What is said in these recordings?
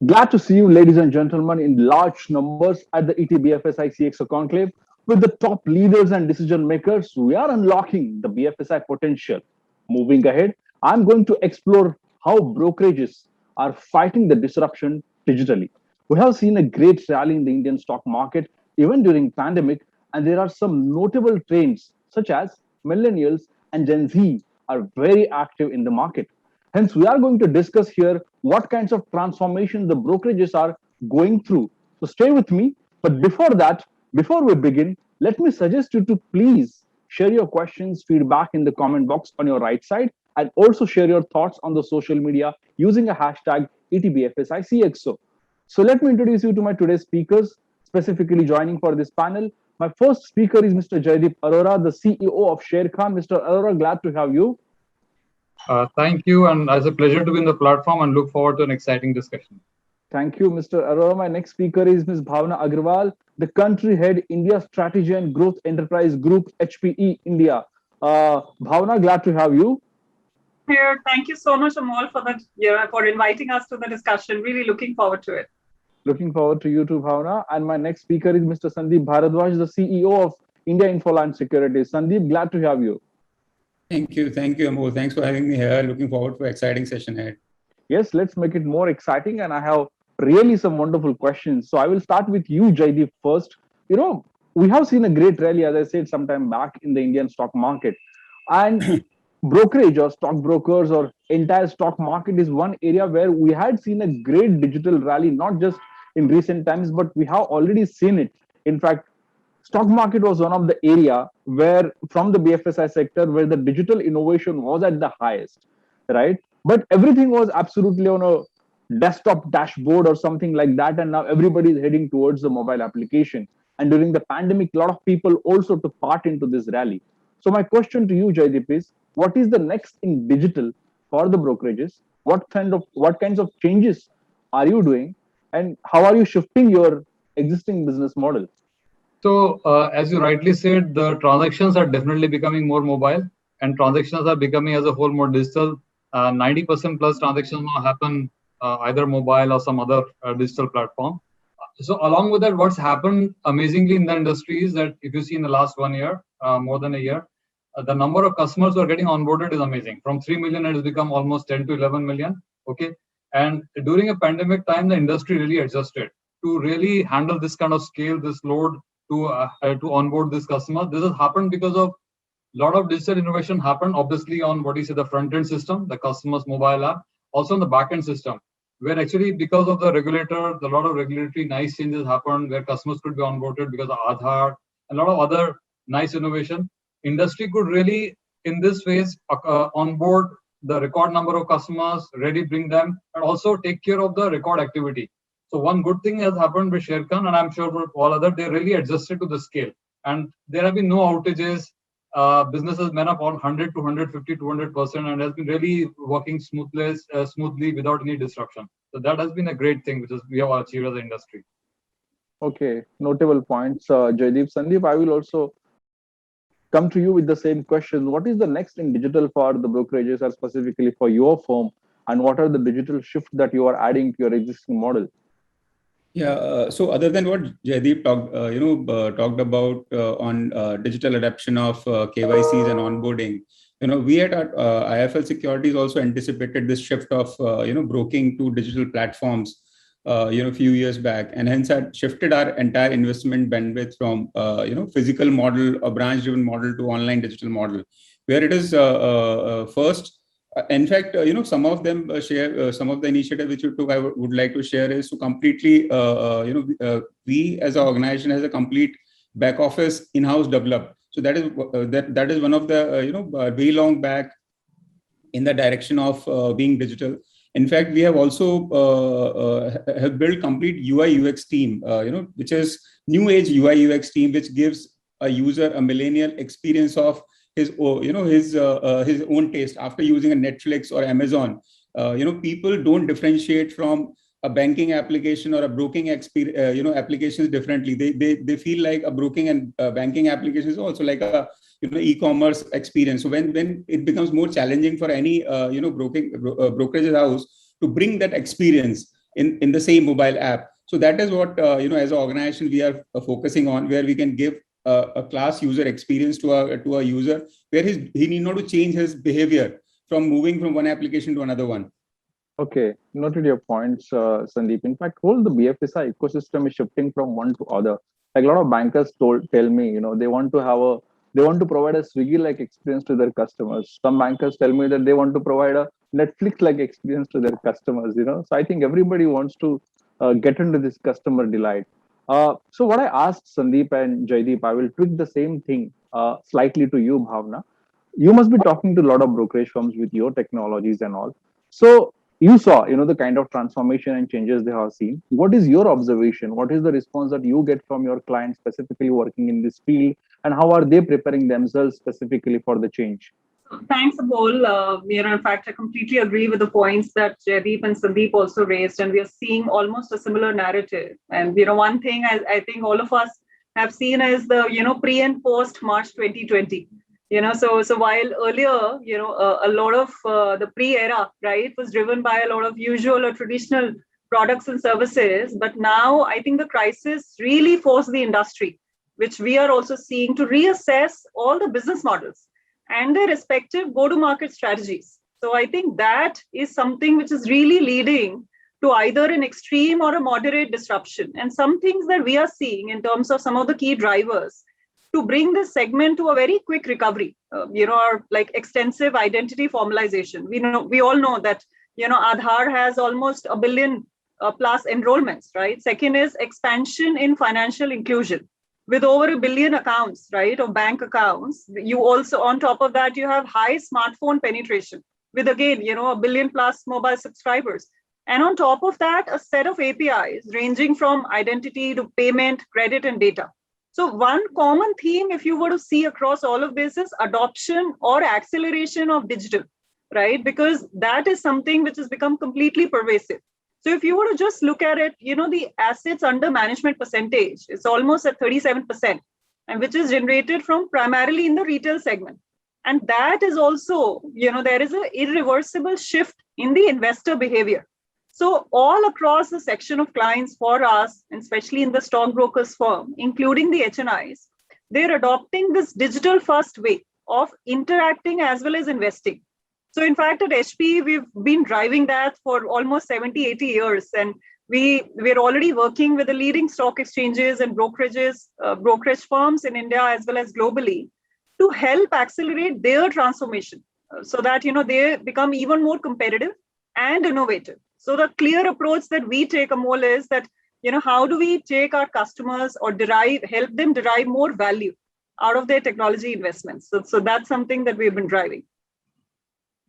Glad to see you, ladies and gentlemen, in large numbers at the ETBFSI CXO conclave. With the top leaders and decision makers, we are unlocking the BFSI potential. Moving ahead, I'm going to explore how brokerages are fighting the disruption digitally. We have seen a great rally in the Indian stock market even during pandemic, and there are some notable trends such as millennials and Gen Z are very active in the market. Hence, we are going to discuss here what kinds of transformation the brokerages are going through. So stay with me. But before that, before we begin, let me suggest you to please share your questions, feedback in the comment box on your right side, and also share your thoughts on the social media using a hashtag ETBFSICXO. So let me introduce you to my today's speakers, specifically joining for this panel. My first speaker is Mr. Jaideep Arora, the CEO of Sharekhan. Mr. Arora, glad to have you. Thank you, and it's a pleasure to be in the platform and look forward to an exciting discussion. Thank you, Mr. Arora. My next speaker is Ms. Bhavna Agrawal, the country head, India Strategy and Growth Enterprise Group, HPE India. Bhavna, glad to have you. Here, thank you so much, Amol, for inviting us to the discussion. Really looking forward to it. Looking forward to you too, Bhavna. And my next speaker is Mr. Sandeep Bharadwaj, the CEO of India Infoline Securities. Sandeep, glad to have you. Thank you, Amol. Thanks for having me here. Looking forward to an exciting session ahead. Yes, let's make it more exciting. And I have really some wonderful questions. So I will start with you, Jaideep, first. We have seen a great rally, as I said, sometime back in the Indian stock market. And brokerage or stockbrokers or entire stock market is one area where we had seen a great digital rally, not just in recent times, but we have already seen it. In fact, stock market was one of the area where from the BFSI sector where the digital innovation was at the highest, right? But everything was absolutely on a desktop dashboard or something like that, and now everybody is heading towards the mobile application. And during the pandemic, a lot of people also took part into this rally. So my question to you, Jaideep, is what is the next in digital for the brokerages? What kinds of changes are you doing, and how are you shifting your existing business model? So, as you rightly said, the transactions are definitely becoming more mobile, and transactions are becoming as a whole more digital. 90% plus transactions now happen either mobile or some other digital platform. So, along with that, what's happened amazingly in the industry is that if you see in the last 1 year, more than a year, the number of customers who are getting onboarded is amazing. From 3 million, it has become almost 10 to 11 million. Okay, and during a pandemic time, the industry really adjusted to really handle this kind of scale, this load to onboard this customer. This has happened because of a lot of digital innovation happened, obviously on what you say the front end system, the customer's mobile app, also on the back end system, where actually because of the regulator, a lot of regulatory nice changes happened where customers could be onboarded because of Aadhaar, a lot of other nice innovation. Industry could really, in this phase, onboard the record number of customers, ready bring them, and also take care of the record activity. So one good thing has happened with Sharekhan, and I'm sure for all other, they really adjusted to the scale. And there have been no outages. Businesses went up on 100 to 150, 200%, and has been really working smoothly without any disruption. So that has been a great thing, which is we have achieved as an industry. Okay, notable points, Jaideep. Sandeep, I will also come to you with the same question. What is the next in digital for the brokerages or specifically for your firm? And what are the digital shifts that you are adding to your existing model? Yeah, so other than what Jaideep talked about on digital adoption of KYCs and onboarding, we at IIFL Securities also anticipated this shift of broking to digital platforms a few years back, and hence had shifted our entire investment bandwidth from physical model, a branch driven model, to online digital model, where it is first. In fact, some of them share some of the initiative which you took. I would like to share is to completely, we as an organization has a complete back office in-house developed. So that is that is one of the way long back in the direction of being digital. In fact, we have also have built complete UI UX team, which is new age UI UX team, which gives a user a millennial experience of his own taste after using a Netflix or Amazon. People don't differentiate from a banking application or a broking applications differently. They feel like a broking and banking application is also like a e-commerce experience. So when it becomes more challenging for any brokerage house to bring that experience in the same mobile app. So that is what, as an organization, we are focusing on, where we can give a class user experience to a user, where he need not to change his behavior from moving from one application to another one. Okay, noted your points, Sandeep. In fact, whole the BFSI ecosystem is shifting from one to other. Like a lot of bankers tell me, they want to provide a Swiggy-like experience to their customers. Some bankers tell me that they want to provide a Netflix-like experience to their customers. So I think everybody wants to get into this customer delight. So what I asked Sandeep and Jaideep, I will tweak the same thing slightly to you, Bhavna. You must be talking to a lot of brokerage firms with your technologies and all. So you saw, the kind of transformation and changes they have seen. What is your observation? What is the response that you get from your clients specifically working in this field, and how are they preparing themselves specifically for the change? Thanks, Amol. In fact, I completely agree with the points that Jaideep and Sandeep also raised, and we are seeing almost a similar narrative. And one thing I think all of us have seen is the pre and post March 2020. So while earlier, a lot of the pre-era, right, was driven by a lot of usual or traditional products and services, but now I think the crisis really forced the industry, which we are also seeing, to reassess all the business models and their respective go-to-market strategies. So I think that is something which is really leading to either an extreme or a moderate disruption. And some things that we are seeing in terms of some of the key drivers to bring this segment to a very quick recovery, are like extensive identity formalization. We all know that, Aadhaar has almost 1 billion plus enrollments, right? Second is expansion in financial inclusion with over 1 billion accounts, right, of bank accounts. You also, on top of that, you have high smartphone penetration with, again, 1 billion plus mobile subscribers. And on top of that, a set of APIs ranging from identity to payment, credit, and data. So one common theme, if you were to see across all of this, is adoption or acceleration of digital, right? Because that is something which has become completely pervasive. So if you were to just look at it, the assets under management percentage is almost at 37%, and which is generated from primarily in the retail segment. And that is also, there is an irreversible shift in the investor behavior. So all across the section of clients for us, and especially in the stockbrokers firm, including the HNIs, they're adopting this digital first way of interacting as well as investing. So in fact, at HP, we've been driving that for almost 70, 80 years. And we're already working with the leading stock exchanges and brokerage firms in India as well as globally to help accelerate their transformation so that, they become even more competitive and innovative. So the clear approach that we take, Amol, is that, how do we take our customers or help them derive more value out of their technology investments? So that's something that we've been driving.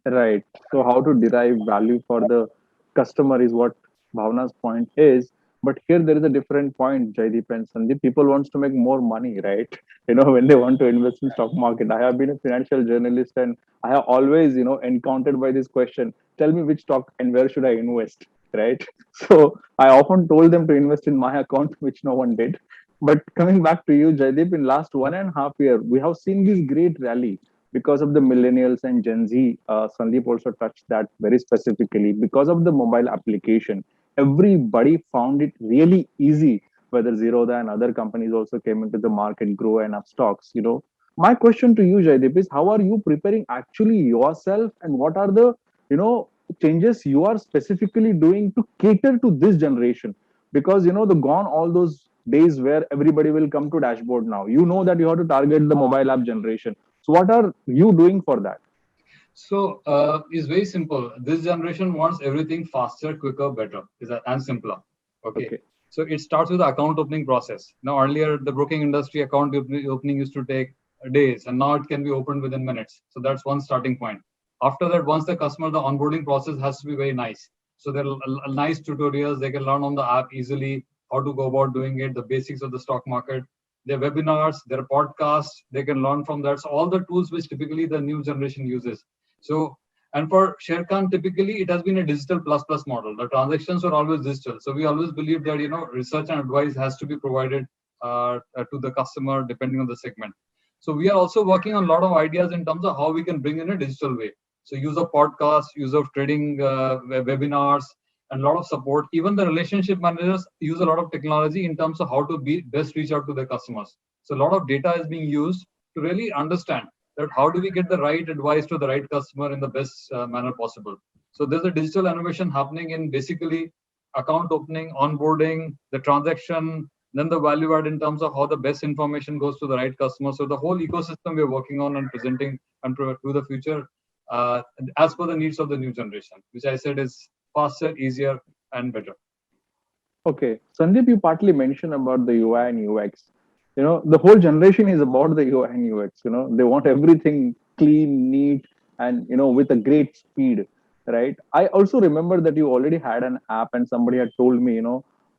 Right. So how to derive value for the customer is what Bhavna's point is. But here there is a different point, Jaideep and Sandeep. People wants to make more money, right? When they want to invest in stock market. I have been a financial journalist and I have always, encountered by this question, tell me which stock and where should I invest, right? So I often told them to invest in my account, which no one did. But coming back to you, Jaideep, in last 1.5 years, we have seen this great rally because of the millennials and Gen Z. Sandeep also touched that very specifically. Because of the mobile application, everybody found it really easy, whether Zerodha and other companies also came into the market, grow and up stocks. My question to you, Jaideep, is how are you preparing actually yourself, and what are the, changes you are specifically doing to cater to this generation? Because, the gone all those days where everybody will come to dashboard now. That you have to target the mobile app generation. So what are you doing for that? So it's very simple. This generation wants everything faster, quicker, better, and simpler. Okay. So it starts with the account opening process. Now, earlier, the broking industry account opening used to take days, and now it can be opened within minutes. So that's one starting point. After that, once the customer, the onboarding process has to be very nice. So there are nice tutorials. They can learn on the app easily how to go about doing it, the basics of the stock market. Their webinars, their podcasts, they can learn from that. So all the tools which typically the new generation uses. So, and for Sharekhan, typically it has been a digital plus model. The transactions are always digital. So we always believe that, research and advice has to be provided to the customer depending on the segment. So we are also working on a lot of ideas in terms of how we can bring in a digital way. So use of podcasts, use of trading webinars, and a lot of support. Even the relationship managers use a lot of technology in terms of how to best reach out to their customers. So a lot of data is being used to really understand that how do we get the right advice to the right customer in the best manner possible. So there's a digital innovation happening in basically account opening, onboarding, the transaction, then the value add in terms of how the best information goes to the right customer. So the whole ecosystem we're working on and presenting and to the future as per the needs of the new generation, which I said is faster, easier, and better. Okay, Sandeep, you partly mentioned about the UI and UX. The whole generation is about the UI and UX. They want everything clean, neat, and with a great speed, right? I also remember that you already had an app, and somebody had told me,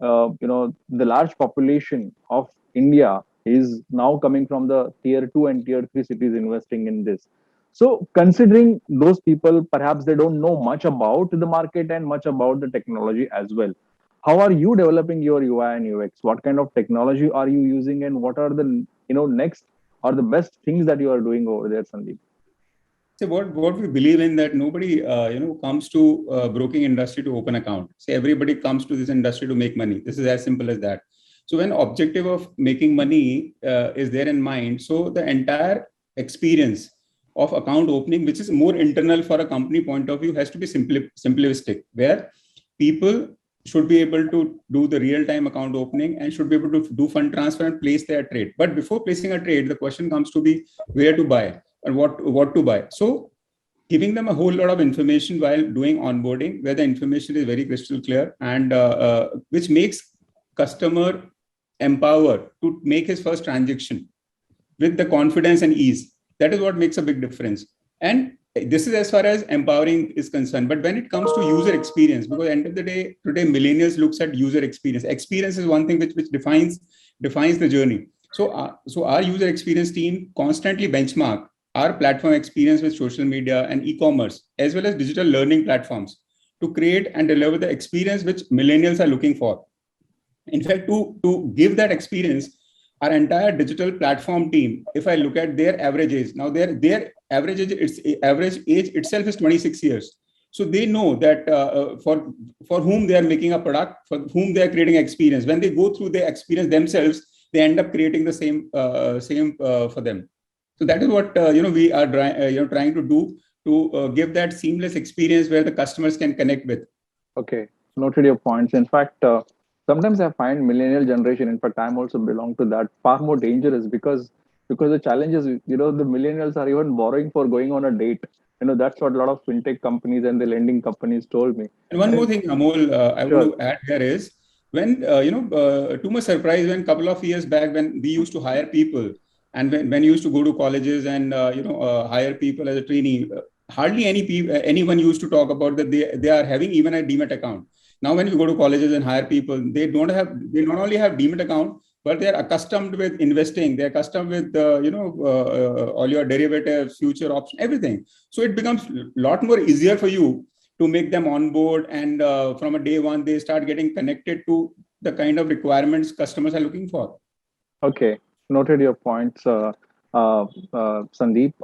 the large population of India is now coming from the tier 2 and tier 3 cities investing in this. So, considering those people, perhaps they don't know much about the market and much about the technology as well. How are you developing your UI and UX? What kind of technology are you using, and what are the next or the best things that you are doing over there, Sandeep? So what we believe in that nobody comes to broking industry to open account. So everybody comes to this industry to make money. This is as simple as that. So when objective of making money is there in mind, so the entire experience of account opening, which is more internal for a company point of view, has to be simplistic, where people should be able to do the real-time account opening and should be able to do fund transfer and place their trade. But before placing a trade, the question comes to be where to buy and what to buy. So giving them a whole lot of information while doing onboarding, where the information is very crystal clear and which makes customer empowered to make his first transaction with the confidence and ease. That is what makes a big difference. And this is as far as empowering is concerned. But when it comes to user experience, because at the end of the day, today millennials looks at user experience. Experience is one thing which defines the journey. So our user experience team constantly benchmark our platform experience with social media and e-commerce, as well as digital learning platforms, to create and deliver the experience which millennials are looking for. In fact, to give that experience, our entire digital platform team, if I look at their average age, now their average age itself is 26 years. So they know that for whom they are making a product, for whom they are creating experience. When they go through the experience themselves, they end up creating the same for them. So that is what we are trying to do to give that seamless experience where the customers can connect with. Okay, noted your points. In fact, sometimes I find millennial generation, in fact, I'm also belong to that, far more dangerous because the challenge is, the millennials are even borrowing for going on a date. That's what a lot of fintech companies and the lending companies told me. And one more thing, Amol, I Sure. want to add here is when, to my surprise, when a couple of years back, when we used to hire people and when you used to go to colleges and, hire people as a trainee, hardly anyone used to talk about that they are having even a Demat account. Now, when you go to colleges and hire people, they not only have Demat account, but they are accustomed with investing. They're accustomed with, all your derivatives, future options, everything. So it becomes a lot more easier for you to make them on board. And from a day one, they start getting connected to the kind of requirements customers are looking for. Okay, noted your points, Sandeep.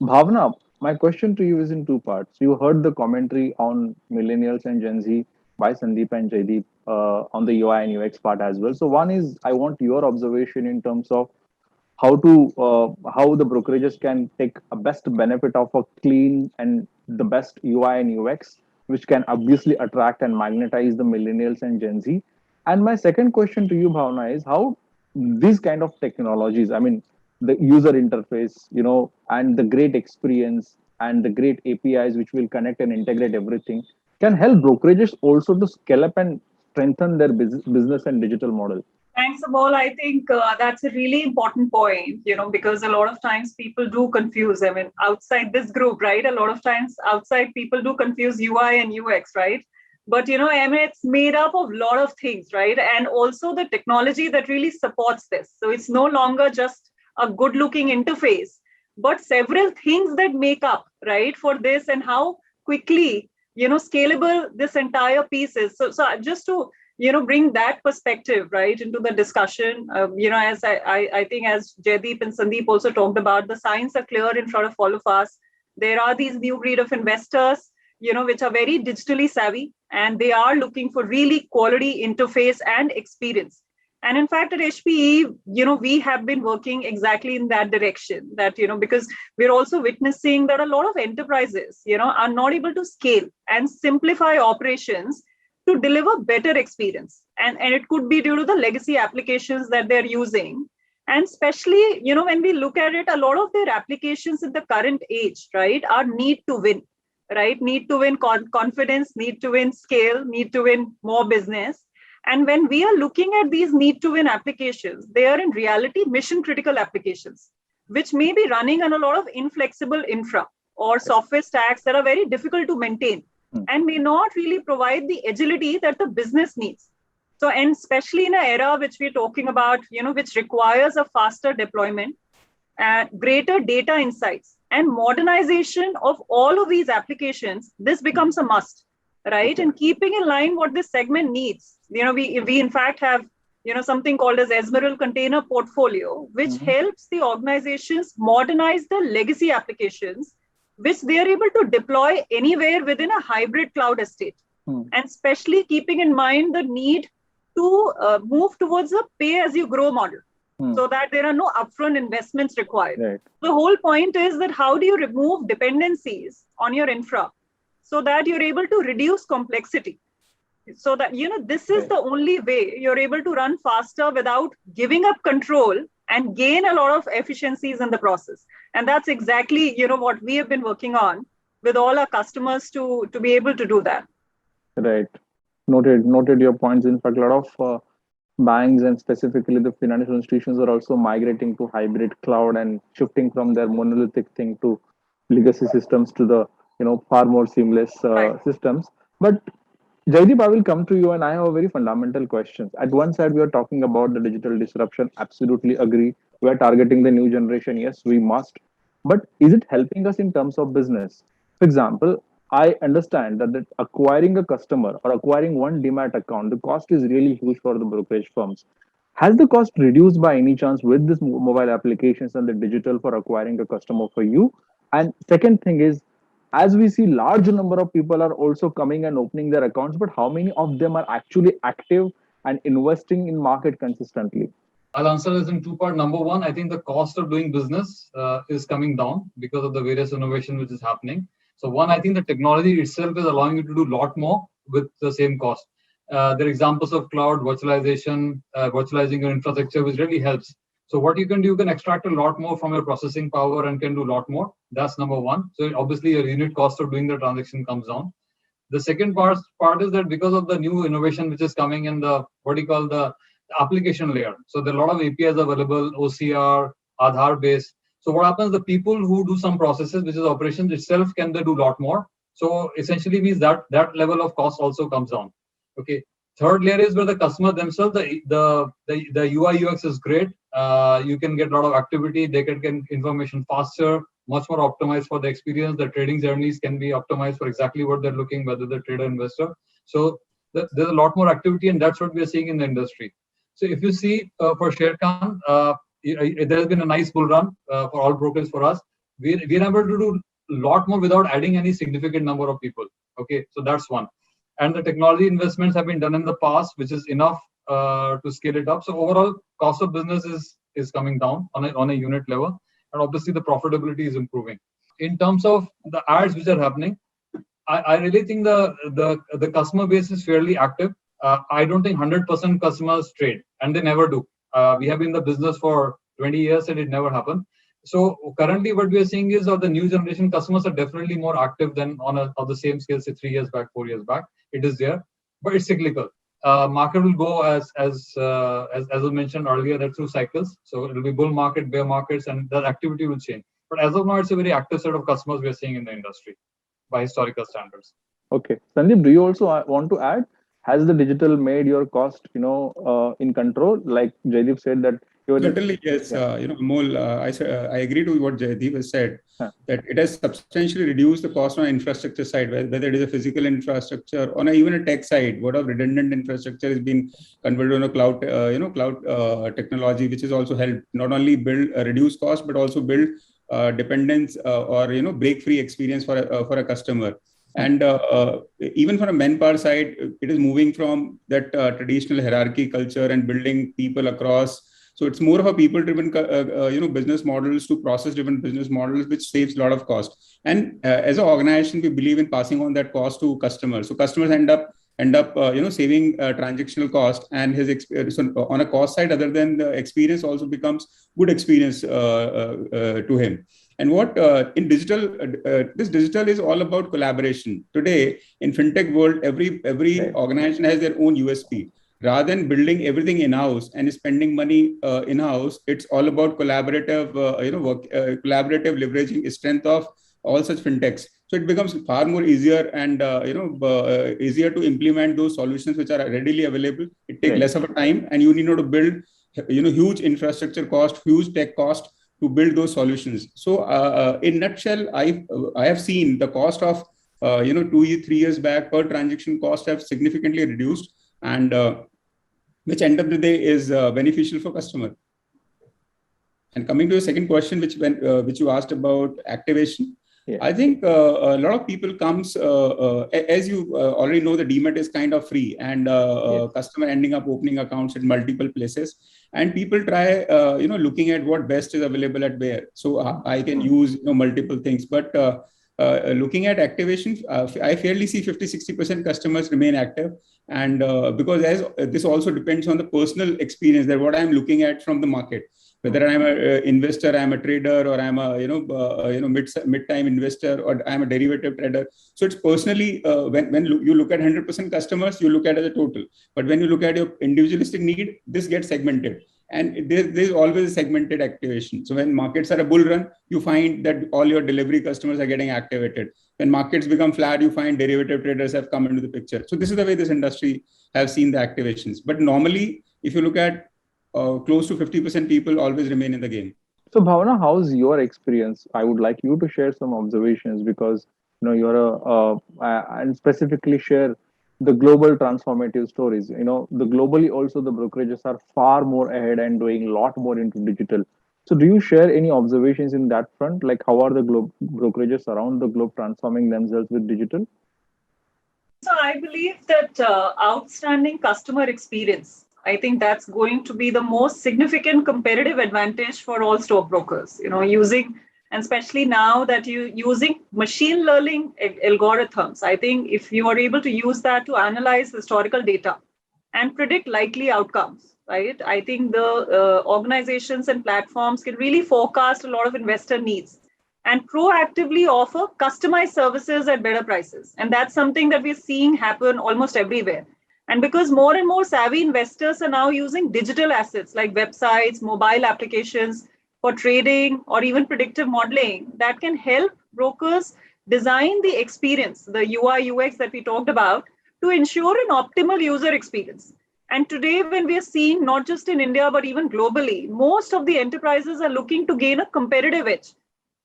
Bhavna, my question to you is in two parts. You heard the commentary on millennials and Gen Z by Sandeep and Jaideep on the UI and UX part as well. So one is, I want your observation in terms of how the brokerages can take a best benefit of a clean and the best UI and UX, which can obviously attract and magnetize the millennials and Gen Z. And my second question to you, Bhavna, is how these kind of technologies, I mean, the user interface, and the great experience and the great APIs which will connect and integrate everything, can help brokerages also to scale up and strengthen their business and digital model. Thanks, Amol. I think that's a really important point, because a lot of times people do confuse. I mean, outside this group, right? A lot of times outside people do confuse UI and UX, right? But, I mean, it's made up of a lot of things, right? And also the technology that really supports this. So it's no longer just a good looking interface, but several things that make up, right, for this and how quickly, scalable this entire piece is. So just to, bring that perspective, right, into the discussion, as I think as Jaideep and Sandeep also talked about, the signs are clear in front of all of us. There are these new breed of investors, which are very digitally savvy and they are looking for really quality interface and experience. And in fact, at HPE, we have been working exactly in that direction, that, because we're also witnessing that a lot of enterprises, are not able to scale and simplify operations to deliver better experience. And it could be due to the legacy applications that they're using. And especially, when we look at it, a lot of their applications in the current age, right, are need to win, right? Need to win confidence, need to win scale, need to win more business. And when we are looking at these need to win applications, they are in reality mission critical applications, which may be running on a lot of inflexible infra or software stacks that are very difficult to maintain and may not really provide the agility that the business needs. So, and especially in an era which we're talking about, which requires a faster deployment, greater data insights and modernization of all of these applications, this becomes a must, right? And keeping in line what this segment needs. We in fact have, something called as Ezmeral Container Portfolio, which helps the organizations modernize the legacy applications, which they are able to deploy anywhere within a hybrid cloud estate. And especially keeping in mind the need to move towards a pay-as-you-grow model, so that there are no upfront investments required. Right. The whole point is that how do you remove dependencies on your infra so that you're able to reduce complexity? So that, this is the only way you're able to run faster without giving up control and gain a lot of efficiencies in the process. And that's exactly, what we have been working on with all our customers to be able to do that. Right. Noted your points. In fact, a lot of banks and specifically the financial institutions are also migrating to hybrid cloud and shifting from their monolithic thing to legacy systems to the far more seamless systems. But Jaideep, I will come to you, and I have a very fundamental question. At one side, we are talking about the digital disruption. Absolutely agree. We are targeting the new generation. Yes, we must. But is it helping us in terms of business? For example, I understand that acquiring a customer or acquiring one demat account, the cost is really huge for the brokerage firms. Has the cost reduced by any chance with this mobile applications and the digital for acquiring a customer for you? And second thing is, as we see, large number of people are also coming and opening their accounts, but how many of them are actually active and investing in market consistently? I'll answer this in two parts. Number one, I think the cost of doing business is coming down because of the various innovation which is happening. So one, I think the technology itself is allowing you to do a lot more with the same cost. There are examples of cloud virtualization, virtualizing your infrastructure, which really helps. So what you can do, you can extract a lot more from your processing power and can do a lot more. That's number one. So obviously your unit cost of doing the transaction comes down. The second part is that because of the new innovation which is coming in the, the application layer. So there are a lot of APIs available, OCR, Aadhaar based. So what happens, the people who do some processes, which is operations itself, can they do a lot more. So essentially means that level of cost also comes down. Okay. Third layer is where the customer themselves, the UI UX is great. You can get a lot of activity. They can get information faster, much more optimized for the experience. The trading journeys can be optimized for exactly what they're looking, whether the trader, investor. So there's a lot more activity, and that's what we're seeing in the industry. So if you see for Sharekhan, there has been a nice bull run for all brokers for us. We're able to do a lot more without adding any significant number of people. Okay, so that's one. And the technology investments have been done in the past, which is enough to scale it up. So overall, cost of business is coming down on a unit level, and obviously the profitability is improving. In terms of the ads which are happening, I really think the customer base is fairly active. I don't think 100% customers trade, and they never do. We have been in the business for 20 years, and it never happened. So currently, what we are seeing is that the new generation customers are definitely more active than on the same scale, say 3 years back, 4 years back. It is there, but it's cyclical. Market will go as I mentioned earlier, that through cycles. So it will be bull market, bear markets, and that activity will change. But as of now, it's a very active set of customers we are seeing in the industry by historical standards. Okay, Sandeep, do you also want to add? Has the digital made your cost, in control? Like Jaideep said that. Certainly, yes. Amol, I agree to what Jaideep has said, that it has substantially reduced the cost on infrastructure side, whether it is a physical infrastructure or even a tech side. What of redundant infrastructure is being converted on a cloud, cloud technology, which has also helped not only build reduce cost, but also build dependence or break-free experience for a customer. And even from a manpower side, it is moving from that traditional hierarchy culture and building people across. So it's more of a people-driven, business models to process-driven business models, which saves a lot of cost. And as an organization, we believe in passing on that cost to customers. So customers end up saving transactional cost, and so on a cost side, other than the experience, also becomes good experience to him. And what in digital, this digital is all about collaboration. Today in fintech world, every organization has their own USP. Rather than building everything in-house and spending money in-house, it's all about collaborative, collaborative leveraging strength of all such fintechs. So it becomes far more easier and easier to implement those solutions which are readily available. It takes less of a time, and you need not to build huge infrastructure cost, huge tech cost to build those solutions. So in nutshell, I have seen the cost of 2-3 years back per transaction cost have significantly reduced, and which end of the day is beneficial for customer. And coming to the second question, which you asked about activation. Yeah. I think a lot of people comes, as you already know, the Demat is kind of free, and customer ending up opening accounts in multiple places, and people try, looking at what best is available at where. So I can use multiple things, but looking at activation, I fairly see 50-60% customers remain active, and because as this also depends on the personal experience, that what I'm looking at from the market. Whether I'm an investor, I'm a trader, or I'm a mid-time investor, or I'm a derivative trader. So it's personally, when you look at 100% customers, you look at it as a total. But when you look at your individualistic need, this gets segmented. And there's always a segmented activation. So when markets are a bull run, you find that all your delivery customers are getting activated. When markets become flat, you find derivative traders have come into the picture. So this is the way this industry has seen the activations. But normally, if you look at close to 50% people always remain in the game. So Bhavana, how's your experience? I would like you to share some observations, because you're and specifically share the global transformative stories. The globally also the brokerages are far more ahead and doing a lot more into digital. So do you share any observations in that front? Like how are the brokerages around the globe transforming themselves with digital? So I believe that outstanding customer experience, I think that's going to be the most significant competitive advantage for all stockbrokers, using, and especially now that you're using machine learning algorithms. I think if you are able to use that to analyze historical data and predict likely outcomes, right? I think the organizations and platforms can really forecast a lot of investor needs and proactively offer customized services at better prices. And that's something that we're seeing happen almost everywhere. And because more and more savvy investors are now using digital assets like websites, mobile applications for trading, or even predictive modeling, that can help brokers design the experience, the UI, UX that we talked about, to ensure an optimal user experience. And today, when we are seeing, not just in India, but even globally, most of the enterprises are looking to gain a competitive edge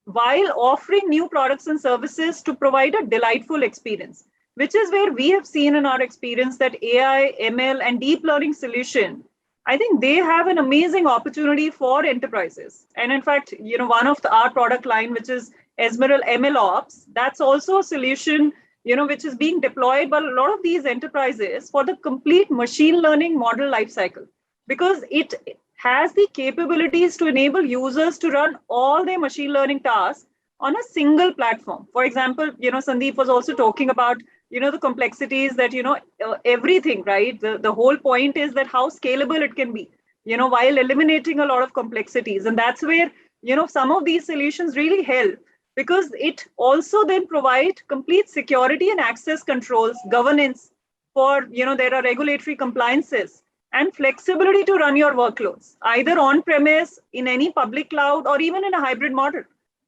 while offering new products and services to provide a delightful experience, which is where we have seen in our experience that AI, ML, and deep learning solution, I think they have an amazing opportunity for enterprises. And in fact, one of our product line, which is Ezmeral ML Ops, that's also a solution, which is being deployed by a lot of these enterprises for the complete machine learning model lifecycle, because it has the capabilities to enable users to run all their machine learning tasks on a single platform. For example, Sandeep was also talking about the complexities that, everything, right? The whole point is that how scalable it can be, while eliminating a lot of complexities. And that's where, some of these solutions really help, because it also then provide complete security and access controls, governance for, there are regulatory compliances and flexibility to run your workloads, either on premise, in any public cloud, or even in a hybrid model.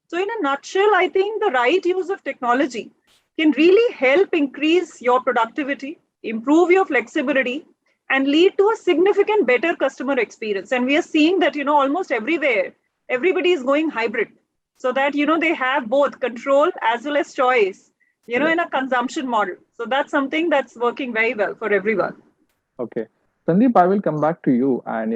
So in a nutshell, I think the right use of technology can really help increase your productivity, improve your flexibility, and lead to a significant better customer experience. And we are seeing that, almost everywhere, everybody is going hybrid, so that, they have both control as well as choice, in a consumption model. So that's something that's working very well for everyone. Okay. Sandeep, I will come back to you, and,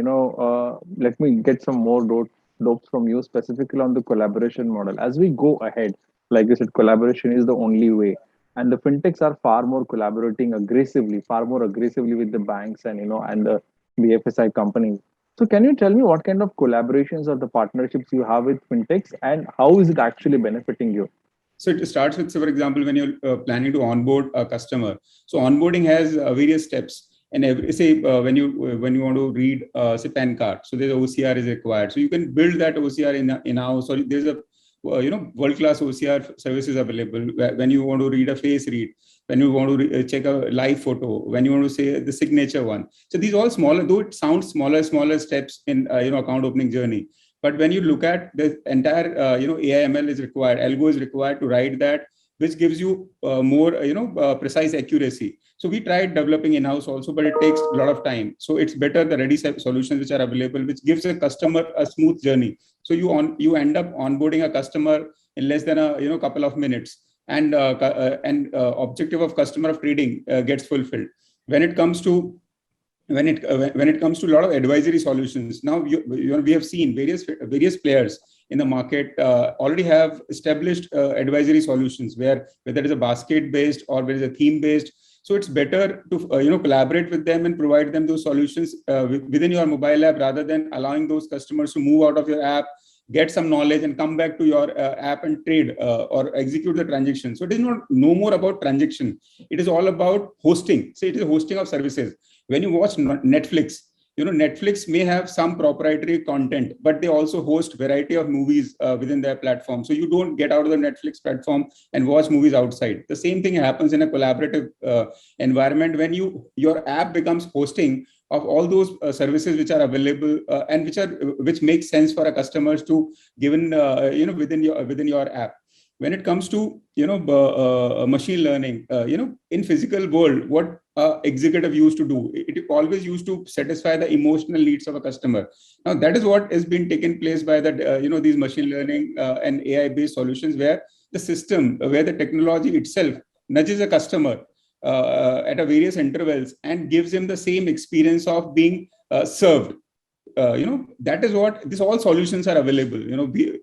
let me get some more dopes from you, specifically on the collaboration model. As we go ahead, like you said, collaboration is the only way. and the fintechs are far more collaborating aggressively, far more aggressively with the banks and and the BFSI companies. So can you tell me what kind of collaborations or the partnerships you have with fintechs, and how is it actually benefiting you? So it starts with, so for example, when you're planning to onboard a customer. So onboarding has various steps. And every, say when you want to read say PAN card, so there's OCR is required. So you can build that OCR in house. Or there's a world class OCR services available. When you want to read a face read, when you want to check a live photo, when you want to say the signature one. So these all smaller, though it sounds smaller steps in account opening journey. But when you look at the entire, AIML is required, algo is required to write that, which gives you more, precise accuracy. So we tried developing in-house also, but it takes a lot of time. So it's better the ready solutions which are available, which gives a customer a smooth journey. So you end up onboarding a customer in less than a couple of minutes, and objective of customer of trading gets fulfilled. When it comes to when it comes to a lot of advisory solutions, now we have seen various players in the market already have established advisory solutions, where whether it is a basket based or whether it is a theme based. So it's better to collaborate with them and provide them those solutions within your mobile app, rather than allowing those customers to move out of your app, get some knowledge and come back to your app and trade or execute the transaction. So it is no more about transaction. It is all about hosting. So it is hosting of services. When you watch Netflix, Netflix may have some proprietary content, but they also host variety of movies within their platform. So you don't get out of the Netflix platform and watch movies outside. The same thing happens in a collaborative environment when your app becomes hosting of all those services which are available and which makes sense for a customers to given within your app. When it comes to machine learning, in physical world, what executive used to do, it always used to satisfy the emotional needs of a customer. Now that is what has been taken place by the these machine learning and AI based solutions, where the system, where the technology itself nudges a customer at a various intervals and gives him the same experience of being served. That is what these all solutions are available.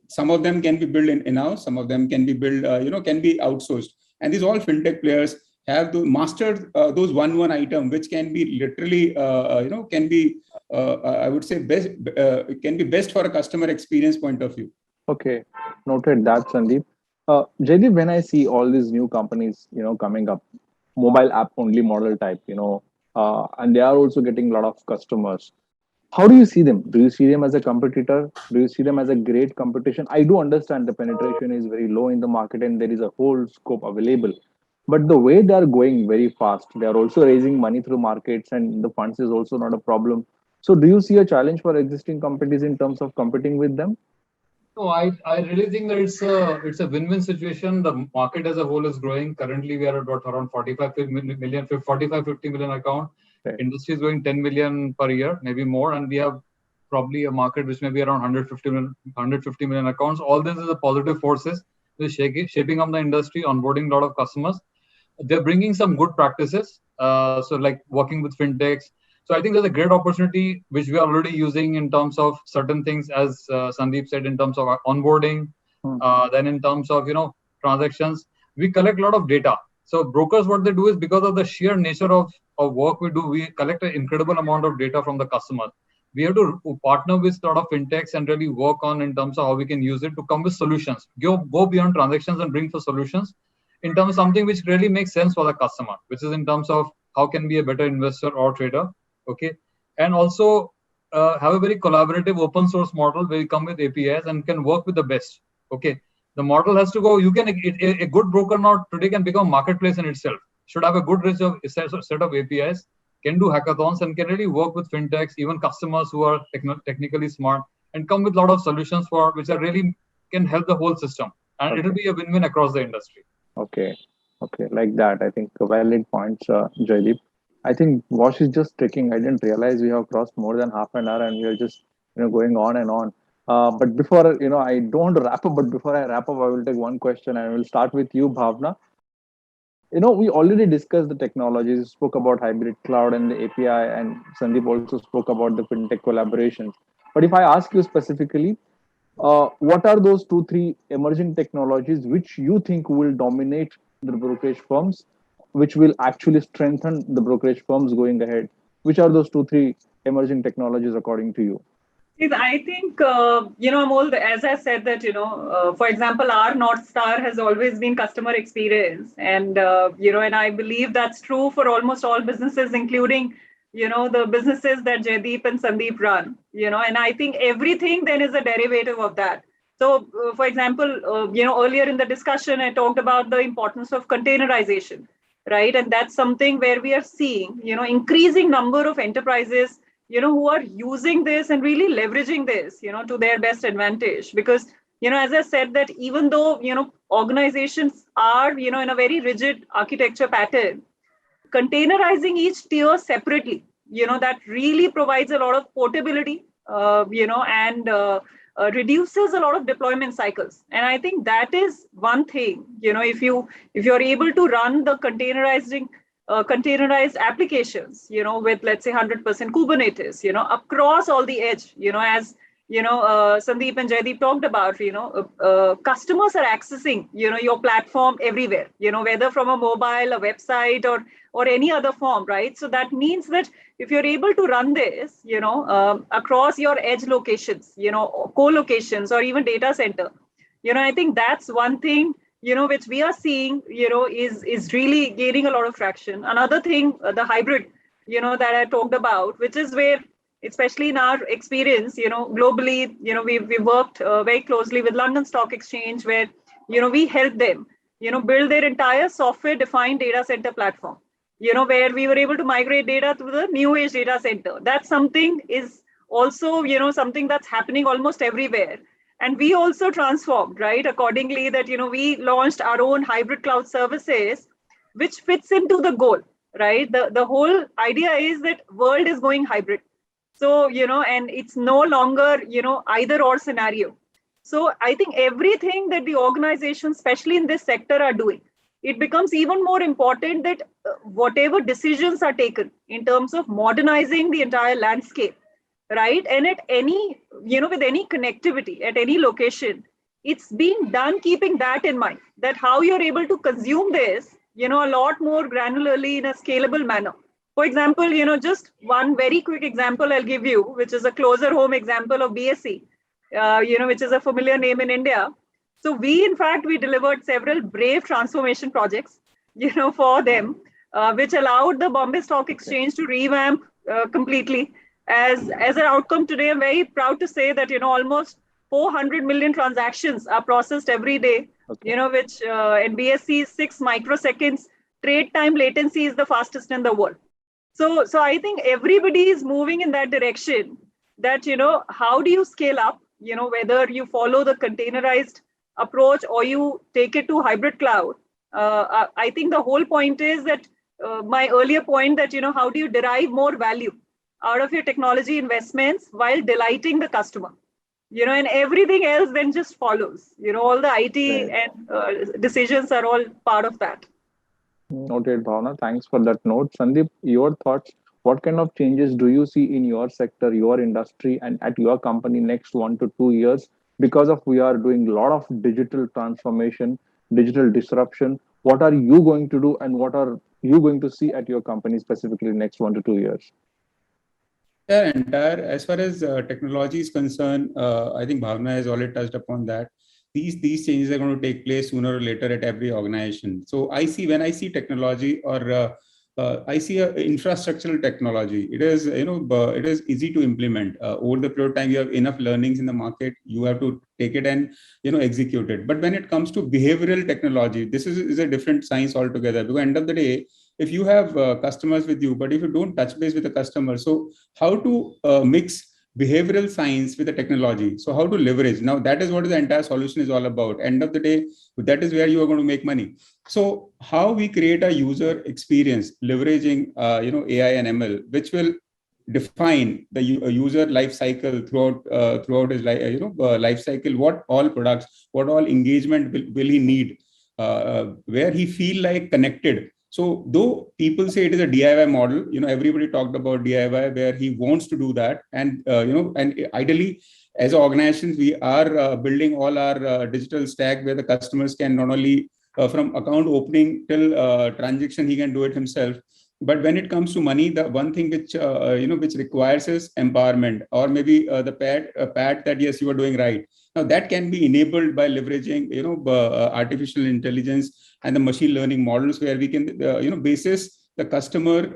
Some of them can be built in-house, some of them can be built, can be outsourced. And these all fintech players have mastered those one item, which can be literally, can be, I would say, best, can be best for a customer experience point of view. Okay, noted that, Sandeep. Jaideep, when I see all these new companies, coming up, mobile app only model type, and they are also getting a lot of customers. How do you see them? Do you see them as a competitor? Do you see them as a great competition? I do understand the penetration is very low in the market and there is a whole scope available. But the way they are going very fast, they are also raising money through markets, and the funds is also not a problem. So do you see a challenge for existing companies in terms of competing with them? No, I really think that it's a win-win situation. The market as a whole is growing. Currently, we are at around 45 million, 45, 50 million account. Right. Industry is going 10 million per year, maybe more, and we have probably a market which may be around 150 million accounts. All this is a positive forces. They're shaping up the industry, onboarding a lot of customers. They're bringing some good practices. So like working with fintechs. So I think there's a great opportunity which we are already using in terms of certain things, as Sandeep said, in terms of onboarding. Then in terms of transactions, we collect a lot of data. So brokers, what they do is, because of the sheer nature of work we do, we collect an incredible amount of data from the customer. We have to partner with a lot of fintechs and really work on in terms of how we can use it to come with solutions. Go beyond transactions and bring for solutions in terms of something which really makes sense for the customer, which is in terms of how can be a better investor or trader. Okay, and also have a very collaborative open source model where you come with APIs and can work with the best. Okay, the model has to go. You can a good broker now today can become a marketplace in itself. Should have a good set of APIs, can do hackathons and can really work with fintechs, even customers who are technically smart, and come with a lot of solutions for which are really can help the whole system, and it'll be a win-win across the industry. Okay, like that. I think valid points, Jaideep. I think Wash is just tricking. I didn't realize we have crossed more than half an hour and we are just going on and on. But before I don't want to wrap up. But before I wrap up, I will take one question and I will start with you, Bhavna. We already discussed the technologies. We spoke about hybrid cloud and the API, and Sandeep also spoke about the fintech collaborations. But if I ask you specifically, what are those 2-3 emerging technologies which you think will dominate the brokerage firms, which will actually strengthen the brokerage firms going ahead? Which are those 2, 3 emerging technologies according to you? I think, Amol, as I said that, for example, our North Star has always been customer experience. And, and I believe that's true for almost all businesses, including, the businesses that Jaideep and Sandeep run, and I think everything then is a derivative of that. So, for example, earlier in the discussion, I talked about the importance of containerization, right? And that's something where we are seeing, increasing number of enterprises who are using this and really leveraging this, to their best advantage. Because, as I said, that even though, organizations are, in a very rigid architecture pattern, containerizing each tier separately, that really provides a lot of portability, and reduces a lot of deployment cycles. And I think that is one thing, if you're able to run the containerized applications, with, let's say, 100% Kubernetes, across all the edge, as, Sandeep and Jaideep talked about, customers are accessing, your platform everywhere, whether from a mobile, a website, or any other form, right? So that means that if you're able to run this, across your edge locations, co-locations, or even data center, I think that's one thing, which we are seeing, is really gaining a lot of traction. Another thing, the hybrid, that I talked about, which is where, especially in our experience, globally, we worked very closely with London Stock Exchange, where, we helped them, build their entire software-defined data center platform, where we were able to migrate data to the new age data center. That's something is also, something that's happening almost everywhere. And we also transformed, right, accordingly, that, we launched our own hybrid cloud services, which fits into the goal, right? The whole idea is that world is going hybrid. So, and it's no longer, either or scenario. So I think everything that the organizations, especially in this sector, are doing, it becomes even more important that whatever decisions are taken in terms of modernizing the entire landscape, right? And at any, with any connectivity at any location, it's being done keeping that in mind, that how you're able to consume this, a lot more granularly in a scalable manner. For example, just one very quick example I'll give you, which is a closer home example of BSE, which is a familiar name in India. So we delivered several brave transformation projects, for them, which allowed the Bombay Stock Exchange to revamp completely. As an outcome today, I'm very proud to say that, almost 400 million transactions are processed every day, which in BSE 6 microseconds trade time latency is the fastest in the world. So I think everybody is moving in that direction, that, how do you scale up, whether you follow the containerized approach or you take it to hybrid cloud. I think the whole point is that my earlier point that, how do you derive more value out of your technology investments while delighting the customer, and everything else then just follows, all the IT and decisions are all part of that. Noted, Bhavna. Thanks for that note. Sandeep, your thoughts. What kind of changes do you see in your sector, your industry, and at your company next 1 to 2 years? Because of we are doing a lot of digital transformation, digital disruption. What are you going to do, and what are you going to see at your company specifically next 1 to 2 years? Yeah, as far as technology is concerned, I think Bhavna has already touched upon that. These changes are going to take place sooner or later at every organization. So when I see technology, or I see a infrastructural technology, it is it is easy to implement. Over the period of time, you have enough learnings in the market. You have to take it and execute it. But when it comes to behavioral technology, this is a different science altogether. Because at the end of the day, if you have customers with you, but if you don't touch base with the customer, so how to mix behavioral science with the technology? So how to leverage? Now that is what the entire solution is all about. End of the day, that is where you are going to make money. So how we create a user experience leveraging AI and ML, which will define the user life cycle throughout his life, life cycle. What all products, what all engagement will he need, where he feel like connected. So though people say it is a DIY model, everybody talked about DIY where he wants to do that. And, and ideally as organizations, we are building all our digital stack where the customers can not only from account opening till transaction, he can do it himself. But when it comes to money, the one thing which which requires is empowerment, or maybe the pat that yes, you are doing right. Now that can be enabled by leveraging artificial intelligence and the machine learning models, where we can basis the customer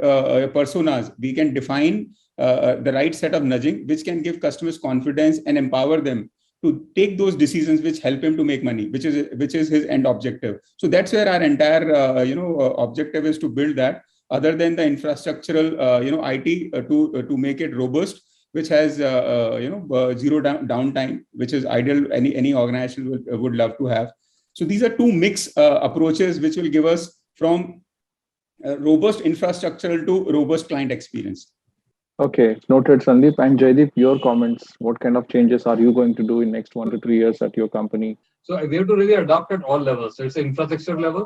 personas, we can define the right set of nudging, which can give customers confidence and empower them to take those decisions which help him to make money, which is his end objective. So that's where our entire objective is, to build that, other than the infrastructural IT to make it robust, which has zero downtime, which is ideal any organization would love to have. So these are two mixed approaches which will give us from robust infrastructural to robust client experience. Okay, noted, Sandeep. And Jaideep, your comments. What kind of changes are you going to do in next 1 to 3 years at your company? So we have to really adopt at all levels. So it's an infrastructure level,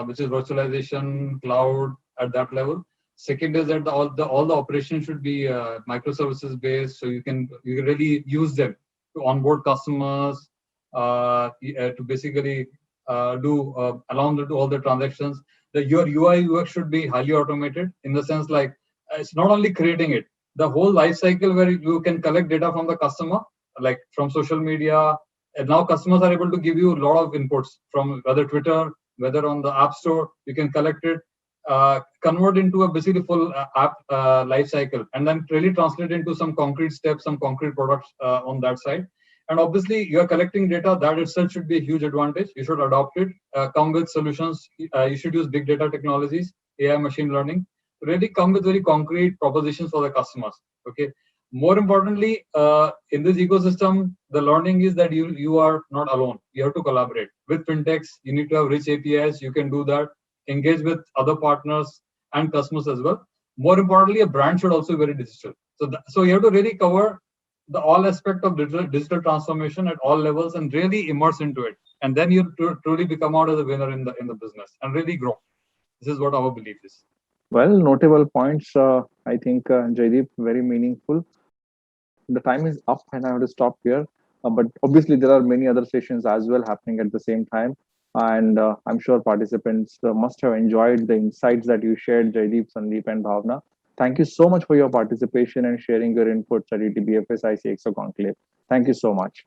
which is virtualization, cloud at that level. Second is that all the operations should be microservices based, so you can really use them to onboard customers, to basically allow them to do all the transactions. Your UI UX should be highly automated, in the sense like it's not only creating it, the whole life cycle where you can collect data from the customer, like from social media. And now customers are able to give you a lot of inputs from whether Twitter, whether on the App Store, you can collect it, convert into a basically full app life cycle, and then really translate into some concrete steps, some concrete products on that side. And obviously, you're collecting data, that itself should be a huge advantage. You should adopt it, come with solutions. You should use big data technologies, AI, machine learning, really come with very concrete propositions for the customers. Okay. More importantly, in this ecosystem, the learning is that you are not alone. You have to collaborate with fintechs. You need to have rich APIs. You can do that. Engage with other partners and customers as well. More importantly, a brand should also be very digital. So you have to really cover all aspect of digital transformation at all levels and really immerse into it. And then you truly become out as a winner in the business and really grow. This is what our belief is. Well, notable points. I think, Jaideep, very meaningful. The time is up and I have to stop here. But obviously, there are many other sessions as well happening at the same time. And I'm sure participants must have enjoyed the insights that you shared, Jaideep, Sandeep, and Bhavna. Thank you so much for your participation and sharing your inputs at ETBFS ICXO Conclave. Thank you so much.